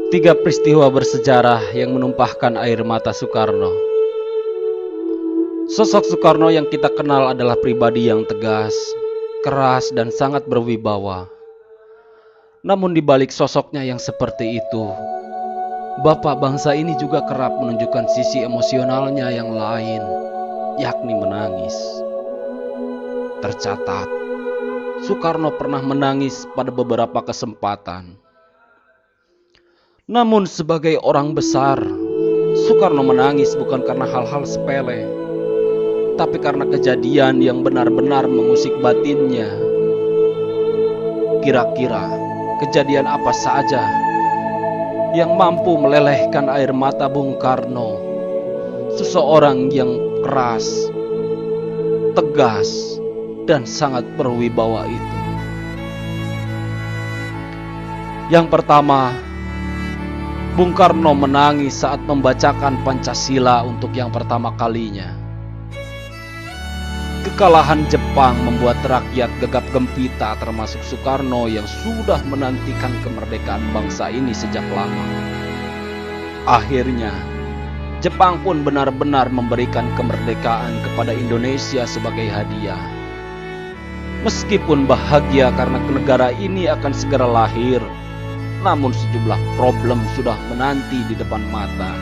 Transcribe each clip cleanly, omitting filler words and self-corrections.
Tiga peristiwa bersejarah yang menumpahkan air mata Soekarno. Sosok Soekarno yang kita kenal adalah pribadi yang tegas, keras, dan sangat berwibawa. Namun di balik sosoknya yang seperti itu, Bapak bangsa ini juga kerap menunjukkan sisi emosionalnya yang lain, yakni menangis. Tercatat, Soekarno pernah menangis pada beberapa kesempatan. Namun sebagai orang besar, Soekarno menangis bukan karena hal-hal sepele, tapi karena kejadian yang benar-benar mengusik batinnya. Kira-kira kejadian apa saja yang mampu melelehkan air mata Bung Karno, seseorang yang keras, tegas, dan sangat berwibawa itu? Yang pertama, Bung Karno menangis saat membacakan Pancasila untuk yang pertama kalinya. Kekalahan Jepang membuat rakyat gegap gempita, termasuk Soekarno yang sudah menantikan kemerdekaan bangsa ini sejak lama. Akhirnya, Jepang pun benar-benar memberikan kemerdekaan kepada Indonesia sebagai hadiah. Meskipun bahagia karena negara ini akan segera lahir, namun sejumlah problem sudah menanti di depan mata,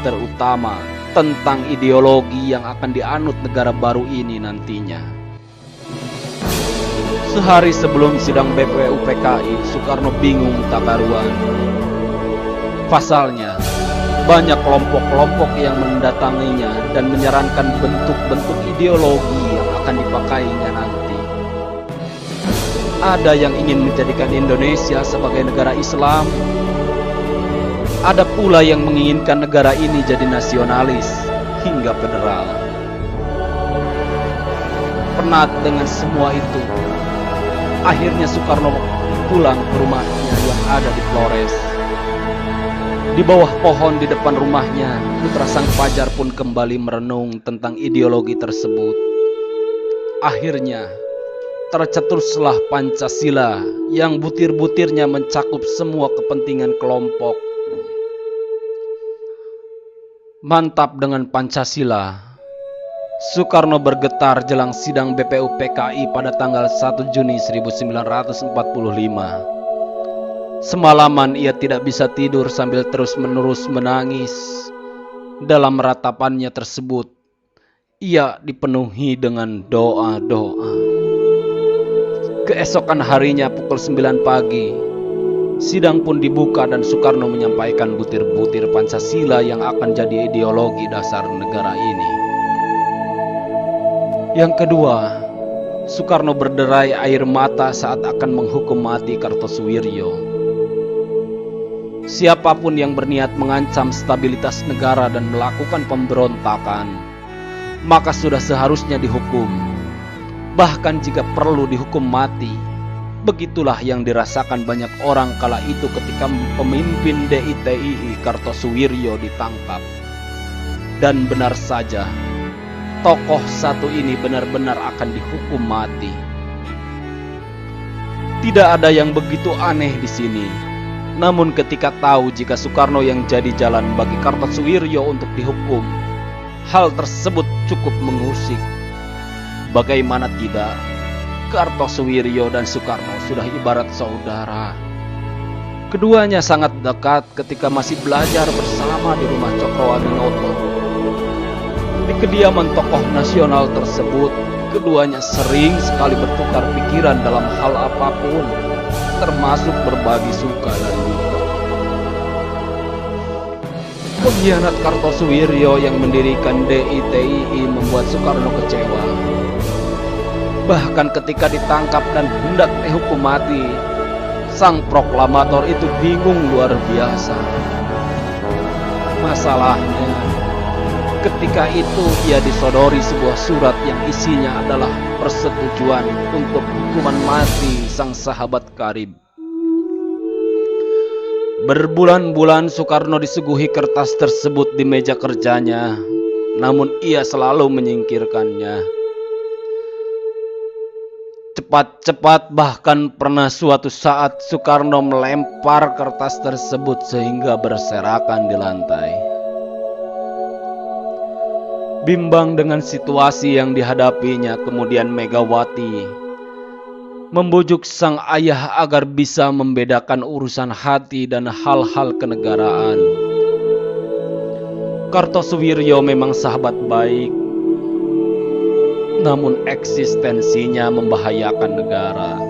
terutama tentang ideologi yang akan dianut negara baru ini nantinya. Sehari sebelum sidang BPUPKI, Soekarno bingung tak karuan. Pasalnya, banyak kelompok-kelompok yang mendatanginya dan menyarankan bentuk-bentuk ideologi yang akan dipakainya nanti. Ada yang ingin menjadikan Indonesia sebagai negara Islam. Ada pula yang menginginkan negara ini jadi nasionalis hingga federal. Penat dengan semua itu, akhirnya Soekarno pulang ke rumahnya yang ada di Flores. Di bawah pohon di depan rumahnya, putra sang fajar pun kembali merenung tentang ideologi tersebut. Akhirnya, tercetuslah Pancasila yang butir-butirnya mencakup semua kepentingan kelompok. Mantap dengan Pancasila, Soekarno bergetar jelang sidang BPUPKI pada tanggal 1 Juni 1945. Semalaman ia tidak bisa tidur sambil terus-menerus menangis. Dalam ratapannya tersebut, ia dipenuhi dengan doa-doa. Keesokan harinya pukul 9 pagi, sidang pun dibuka dan Soekarno menyampaikan butir-butir Pancasila yang akan jadi ideologi dasar negara ini. Yang kedua, Soekarno berderai air mata saat akan menghukum mati Kartosuwiryo. Siapapun yang berniat mengancam stabilitas negara dan melakukan pemberontakan, maka sudah seharusnya dihukum. Bahkan jika perlu dihukum mati. Begitulah yang dirasakan banyak orang kala itu ketika pemimpin DITII Kartosuwiryo ditangkap. Dan benar saja, tokoh satu ini benar-benar akan dihukum mati. Tidak ada yang begitu aneh di sini. Namun ketika tahu jika Soekarno yang jadi jalan bagi Kartosuwiryo untuk dihukum, hal tersebut cukup mengusik. Bagaimana tidak, Kartosuwiryo dan Soekarno sudah ibarat saudara. Keduanya sangat dekat ketika masih belajar bersama di rumah Cokroaminoto. Di kediaman tokoh nasional tersebut, keduanya sering sekali bertukar pikiran dalam hal apapun, termasuk berbagi suka dan duka. Pengkhianat Kartosuwiryo yang mendirikan DITII membuat Soekarno kecewa. Bahkan ketika ditangkap dan hendak dihukum mati, sang proklamator itu bingung luar biasa. Masalahnya, ketika itu ia disodori sebuah surat yang isinya adalah persetujuan untuk hukuman mati sang sahabat karib. Berbulan-bulan Soekarno disuguhi kertas tersebut di meja kerjanya, namun ia selalu menyingkirkannya. cepat-cepat, bahkan pernah suatu saat Soekarno melempar kertas tersebut sehingga berserakan di lantai. Bimbang dengan situasi yang dihadapinya, kemudian Megawati membujuk sang ayah agar bisa membedakan urusan hati dan hal-hal kenegaraan. Kartosuwiryo memang sahabat baik, namun eksistensinya membahayakan negara.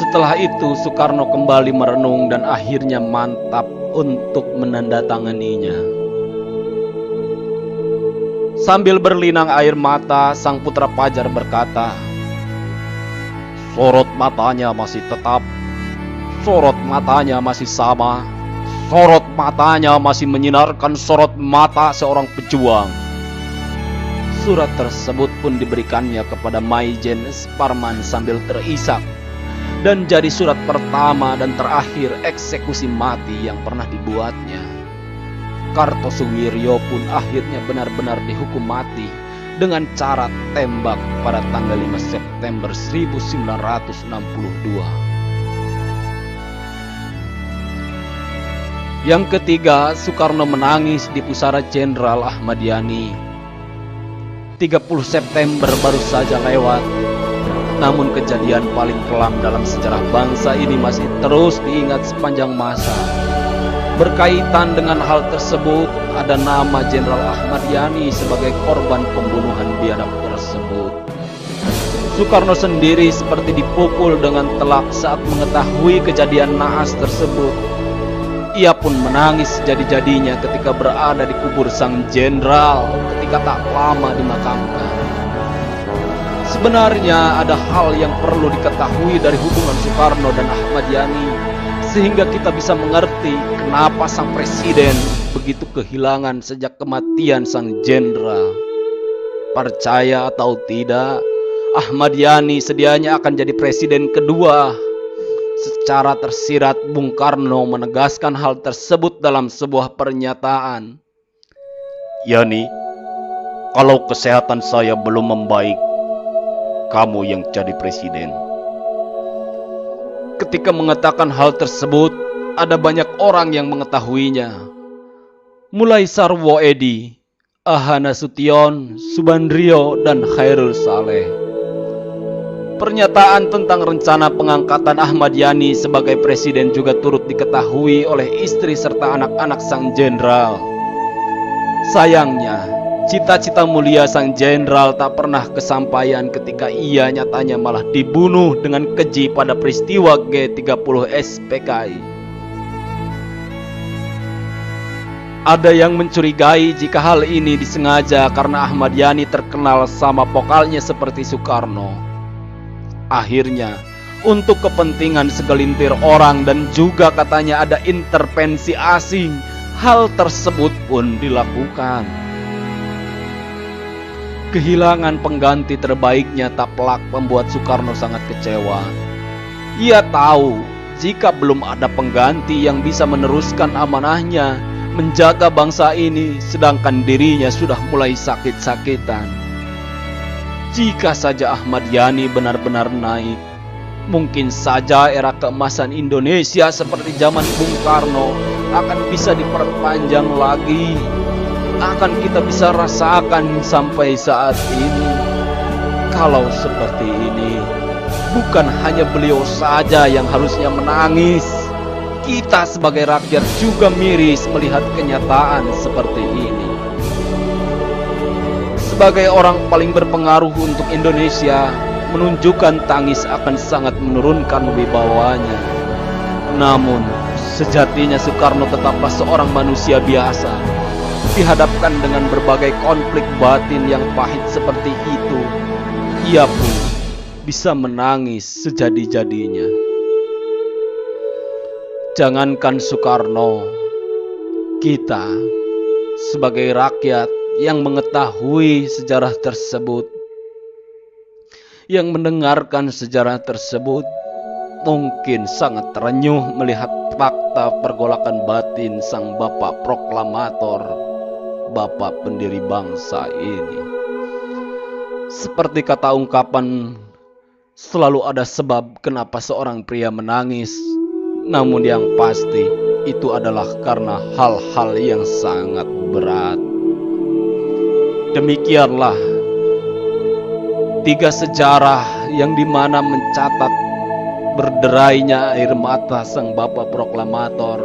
Setelah itu Soekarno kembali merenung dan akhirnya mantap untuk menandatanganinya. Sambil berlinang air mata, sang putra Pajar berkata, "Sorot matanya masih tetap, sorot matanya masih sama, sorot matanya masih menyinarkan sorot mata seorang pejuang." Surat tersebut pun diberikannya kepada Maijen Suparman sambil terisak, dan jadi surat pertama dan terakhir eksekusi mati yang pernah dibuatnya. Kartosuwiryo pun akhirnya benar-benar dihukum mati dengan cara tembak pada tanggal 5 September 1962. Yang ketiga, Soekarno menangis di pusara Jenderal Ahmad Yani. 30 September baru saja lewat, namun kejadian paling kelam dalam sejarah bangsa ini masih terus diingat sepanjang masa. Berkaitan dengan hal tersebut, ada nama Jenderal Ahmad Yani sebagai korban pembunuhan biadab tersebut. Soekarno sendiri seperti dipukul dengan telak saat mengetahui kejadian naas tersebut. Ia pun menangis jadi-jadinya ketika berada di kubur sang jenderal ketika tak lama dimakamkan. Sebenarnya ada hal yang perlu diketahui dari hubungan Soekarno dan Ahmad Yani, sehingga kita bisa mengerti kenapa sang presiden begitu kehilangan sejak kematian sang jenderal. Percaya atau tidak, Ahmad Yani sedianya akan jadi presiden kedua. Secara tersirat, Bung Karno menegaskan hal tersebut dalam sebuah pernyataan. "Yani, kalau kesehatan saya belum membaik, kamu yang jadi presiden." Ketika mengatakan hal tersebut, ada banyak orang yang mengetahuinya. Mulai Sarwo Edi, Ahana Sution, Subandrio, dan Khairul Saleh. Pernyataan tentang rencana pengangkatan Ahmad Yani sebagai presiden juga turut diketahui oleh istri serta anak-anak sang jenderal. Sayangnya, cita-cita mulia sang jenderal tak pernah kesampaian ketika ia nyatanya malah dibunuh dengan keji pada peristiwa G30 SPKI. Ada yang mencurigai jika hal ini disengaja karena Ahmad Yani terkenal sama vokalnya seperti Soekarno. Akhirnya, untuk kepentingan segelintir orang dan juga katanya ada intervensi asing, hal tersebut pun dilakukan. Kehilangan pengganti terbaiknya tak pelak membuat Soekarno sangat kecewa. Ia tahu jika belum ada pengganti yang bisa meneruskan amanahnya menjaga bangsa ini, sedangkan dirinya sudah mulai sakit-sakitan. Jika saja Ahmad Yani benar-benar naik, mungkin saja era keemasan Indonesia seperti zaman Bung Karno akan bisa diperpanjang lagi. Akan kita bisa rasakan sampai saat ini. Kalau seperti ini, bukan hanya beliau saja yang harusnya menangis. Kita sebagai rakyat juga miris melihat kenyataan seperti ini. Sebagai orang paling berpengaruh untuk Indonesia, menunjukkan tangis akan sangat menurunkan wibawanya. Namun, sejatinya Soekarno tetaplah seorang manusia biasa. Dihadapkan dengan berbagai konflik batin yang pahit seperti itu, ia pun bisa menangis sejadi-jadinya. Jangankan Soekarno, kita sebagai rakyat yang mengetahui sejarah tersebut, yang mendengarkan sejarah tersebut, mungkin sangat terenyuh melihat fakta pergolakan batin sang bapak proklamator, bapak pendiri bangsa ini. Seperti kata ungkapan Selalu ada sebab kenapa seorang pria menangis. Namun yang pasti, itu adalah karena hal-hal yang sangat berat. Demikianlah 3 sejarah yang dimana mencatat berderainya air mata sang Bapak Proklamator